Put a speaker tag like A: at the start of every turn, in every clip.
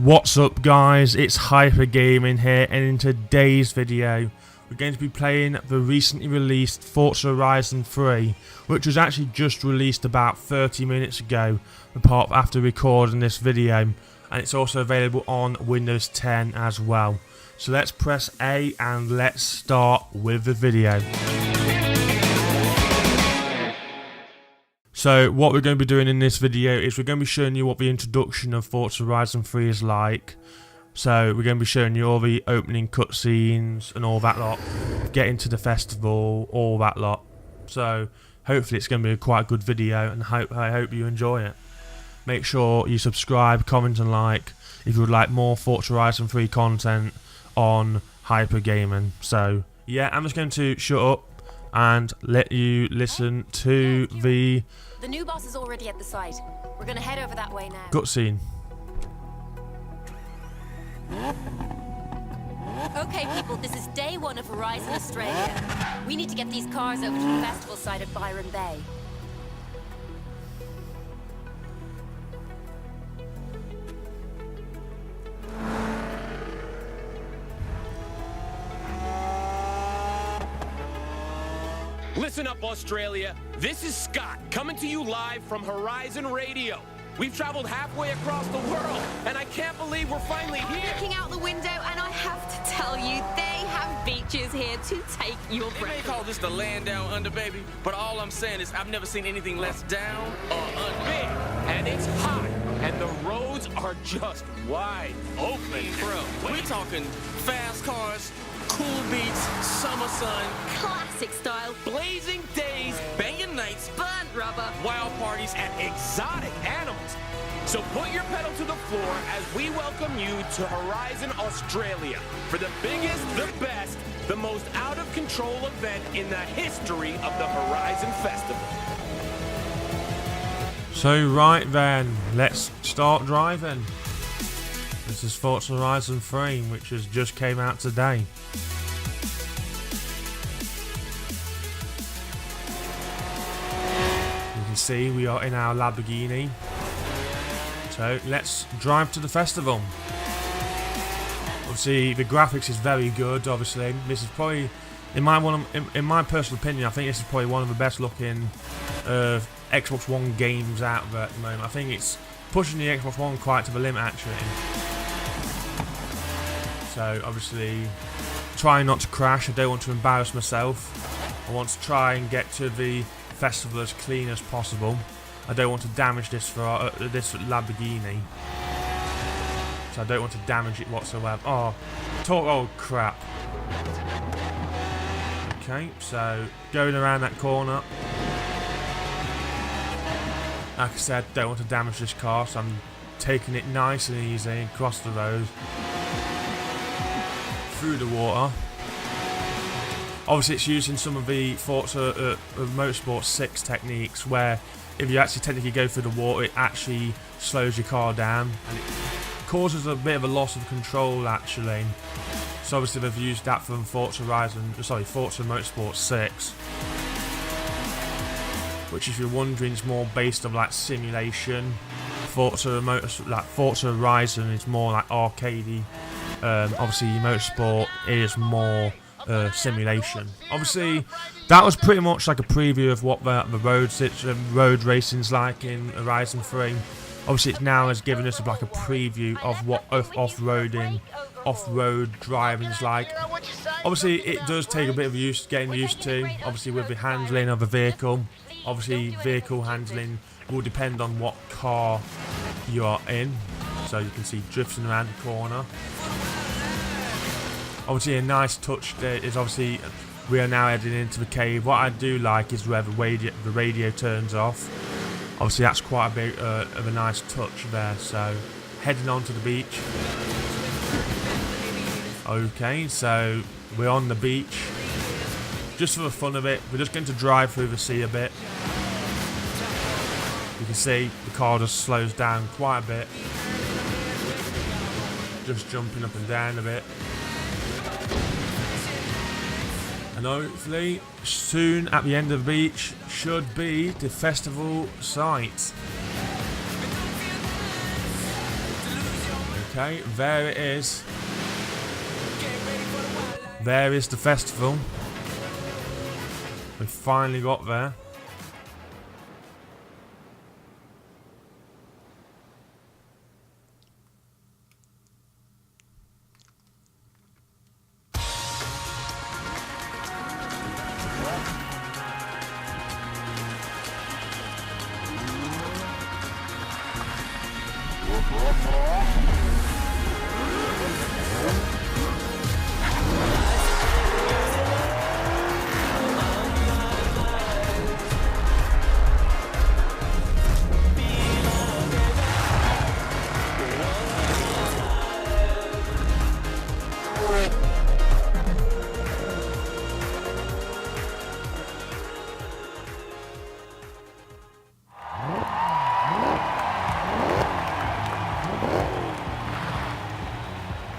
A: What's up guys, it's Hyper Gaming here, and in today's video we're going to be playing the recently released Forza Horizon 3, which was actually just released about 30 minutes ago after recording this video, and it's also available on Windows 10 as well. So let's press A and let's start with the video. So what we're going to be doing in this video is we're going to be showing you what the introduction of Forza Horizon 3 is like. So we're going to be showing you all the opening cutscenes and all that lot, getting to the festival, all that lot. So hopefully it's going to be a quite good video, and I hope you enjoy it. Make sure you subscribe, comment and like if you would like more Forza Horizon 3 content on Hyper Gaming. So yeah, I'm just going to shut up and let you listen to the
B: new boss is already at the site. We're gonna head over that way now.
A: cutscene.
B: Okay, people, this is day one of Horizon Australia. We need to get these cars over to the festival site at Byron Bay.
C: Listen up, Australia. This is Scott, coming to you live from Horizon Radio. We've traveled halfway across the world, and I can't believe we're finally here.
D: Looking out the window, and I have to tell you, they have beaches here to take your
E: They
D: breath.
E: may call this the land down under, baby, but all I'm saying is I've never seen anything less down or under.
C: Big, and it's hot, and the roads are just wide open.
E: Bro, we're talking fast cars, cool beats, summer sun,
D: Classic style,
C: Blazing days,
E: banging nights,
D: burnt rubber.
C: wild parties, and exotic animals. So put your pedal to the floor as we welcome you to Horizon Australia for the biggest, the best, the most out-of-control event in the history of the Horizon Festival.
A: So right then, let's start driving. This is Forza Horizon 3, which has just came out today. You can see we are in our Lamborghini. So let's drive to the festival. Obviously the graphics is very good. Obviously this is probably, in my personal opinion, I think this is probably one of the best looking Xbox One games out there at the moment. I think it's pushing the Xbox One quite to the limit actually. So obviously trying not to crash. I don't want to embarrass myself. I want to try and get to the festival as clean as possible. I don't want to damage this for this Lamborghini. So I don't want to damage it whatsoever. Oh crap. Okay, so going around that corner. Like I said, don't want to damage this car, so I'm taking it nice and easy across the road, through the water. Obviously it's using some of the Forza Motorsport 6 techniques, where if you actually technically go through the water, it actually slows your car down and it causes a bit of a loss of control actually. So obviously they've used that from Forza Motorsport 6, which, if you're wondering, is more based on like simulation. Forza Horizon is more like arcadey. Obviously Motorsport is more simulation. Obviously that was pretty much like a preview of what the road racing's like in Horizon 3. Obviously it now has given us like a preview of what off-road driving's like. Obviously it does take a bit of getting used to, obviously with the handling of a vehicle. Obviously vehicle handling will depend on what car you are in. So you can see drifting around the corner. Obviously a nice touch there is obviously we are now heading into the cave. What I do like is where the radio turns off. Obviously that's quite a bit of a nice touch there. So heading on to the beach. Okay, so we're on the beach. Just for the fun of it, we're just going to drive through the sea a bit. You can see the car just slows down quite a bit. Just jumping up and down a bit. And hopefully soon at the end of the beach should be the festival site. Okay, there it is. There is the festival. We finally got there.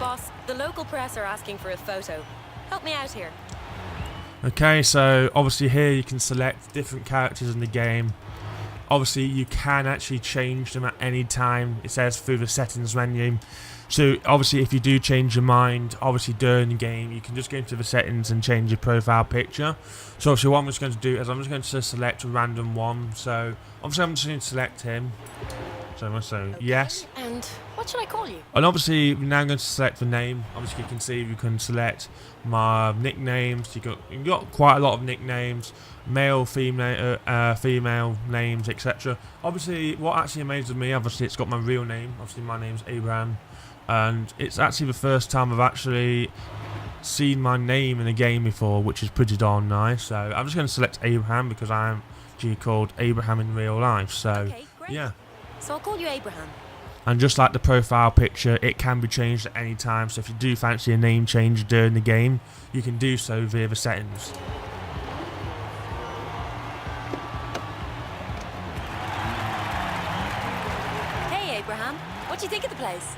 B: Boss, the local press are asking for a photo. Help me out here.
A: Okay, so obviously here you can select different characters in the game. Obviously you can actually change them at any time. It says through the settings menu. So obviously if you do change your mind, obviously during the game, you can just go into the settings and change your profile picture. So obviously what I'm just going to do is I'm just going to select a random one. So obviously I'm just going to select him. So I'm going to say yes.
B: And what should I call you?
A: And obviously we're now going to select the name. Obviously you can see you can select my nicknames. You've got quite a lot of nicknames, male, female names, etc. Obviously what actually amazes me, obviously it's got my real name. Obviously my name's Abraham, and it's actually the first time I've actually seen my name in a game before, which is pretty darn nice. So I'm just going to select Abraham because I'm actually called Abraham in real life. So
B: Okay, great.
A: yeah.
B: So I'll call you Abraham.
A: And just like the profile picture, it can be changed at any time. So if you do fancy a name change during the game, you can do so via the settings.
B: Hey, Abraham. What do you think of the place?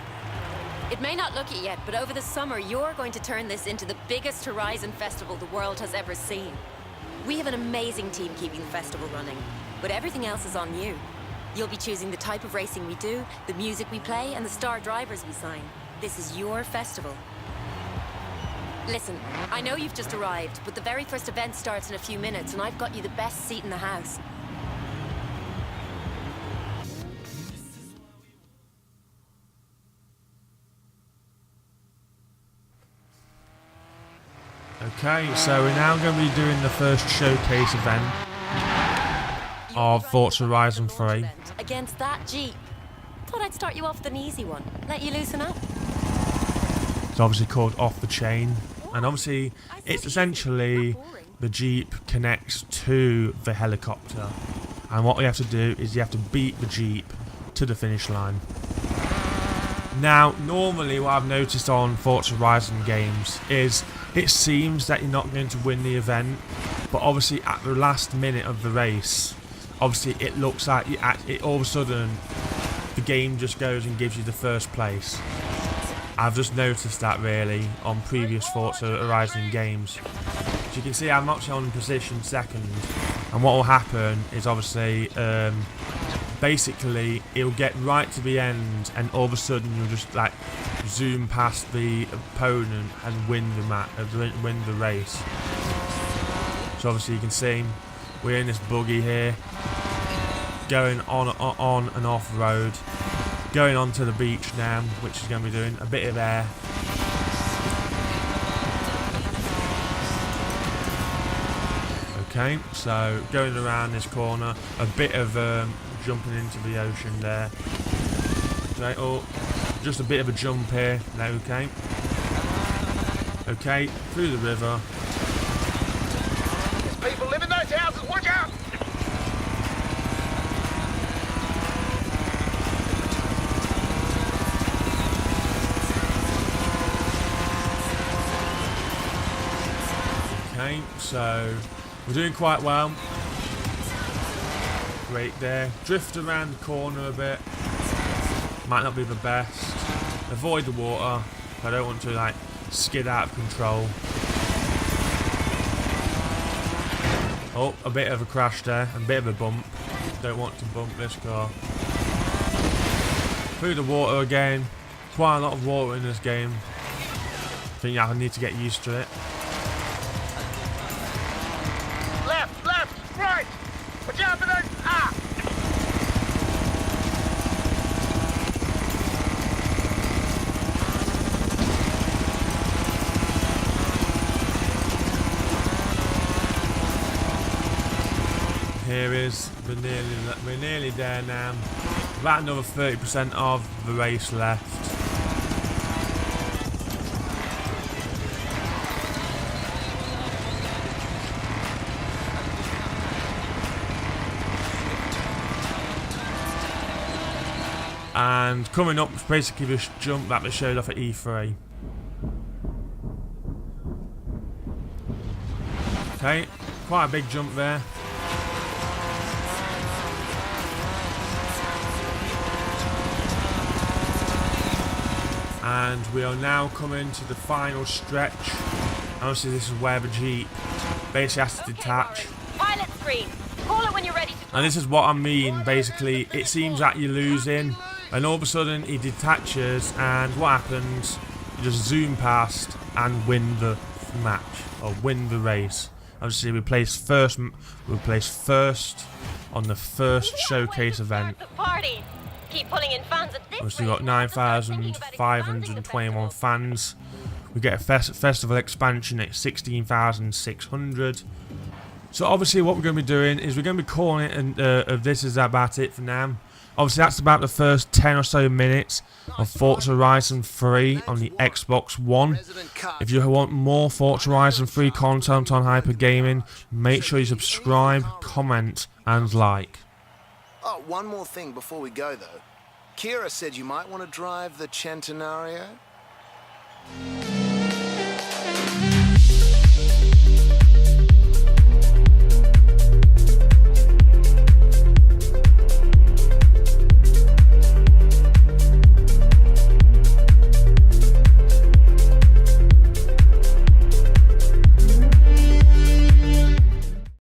B: It may not look it yet, but over the summer, you're going to turn this into the biggest Horizon festival the world has ever seen. We have an amazing team keeping the festival running, but everything else is on you. You'll be choosing the type of racing we do, the music we play, and the star drivers we sign. This is your festival. Listen, I know you've just arrived, but the very first event starts in a few minutes, and I've got you the best seat in the house.
A: Okay, so we're now going to be doing the first showcase event of Forza Horizon 3.
B: Against that Jeep. Thought I'd start you off with an easy one. Let you loosen up.
A: It's obviously called Off the Chain, and obviously it's essentially the Jeep connects to the helicopter, and what we have to do is you have to beat the Jeep to the finish line. Now, normally what I've noticed on Forza Horizon games is it seems that you're not going to win the event, but obviously at the last minute of the race, obviously it looks like all of a sudden the game just goes and gives you the first place. I've just noticed that really on previous Forza Horizon games. As you can see, I'm actually on position second, and what will happen is obviously basically it'll get right to the end, and all of a sudden you'll just like zoom past the opponent and win the race. So obviously you can see we're in this buggy here, going on and off road, going onto the beach now, which is going to be doing a bit of air. Okay, so going around this corner, a bit of jumping into the ocean there. Okay, oh, just a bit of a jump here. Okay. Okay, through the river.
F: There's people live in those houses, watch out!
A: Okay, so we're doing quite well. Great there. Drift around the corner a bit. Might not be the best. Avoid the water. I don't want to like skid out of control. Oh, a bit of a crash there. A bit of a bump. Don't want to bump this car. Through the water again. quite a lot of water in this game. I think I need to get used to it.
F: Left, right. Watch out for those. Ah!
A: Here is, we're nearly there now. About another 30% of the race left. And coming up is basically this jump that we showed off at E3. Okay, quite a big jump there. And we are now coming to the final stretch. Obviously this is where the Jeep basically has to detach.
B: Pilot screen. Call it when you're ready to.
A: And this is what I mean, basically it seems that you're losing and all of a sudden he detaches and what happens? You just zoom past and win the match, or win the race. Obviously we placed first on the first showcase event.
B: Party. Keep pulling in fans at this
A: Obviously, we've got 9,521 fans. We get a festival expansion at 16,600. So obviously what we're going to be doing is we're going to be calling it, and this is about it for now. Obviously that's about the first 10 or so minutes of Forza Horizon 3 on the Xbox One. If you want more Forza Horizon 3 content on Hyper Gaming, make sure you subscribe, comment and like.
G: Oh, one more thing before we go, though. Kira said you might want to drive the Centenario.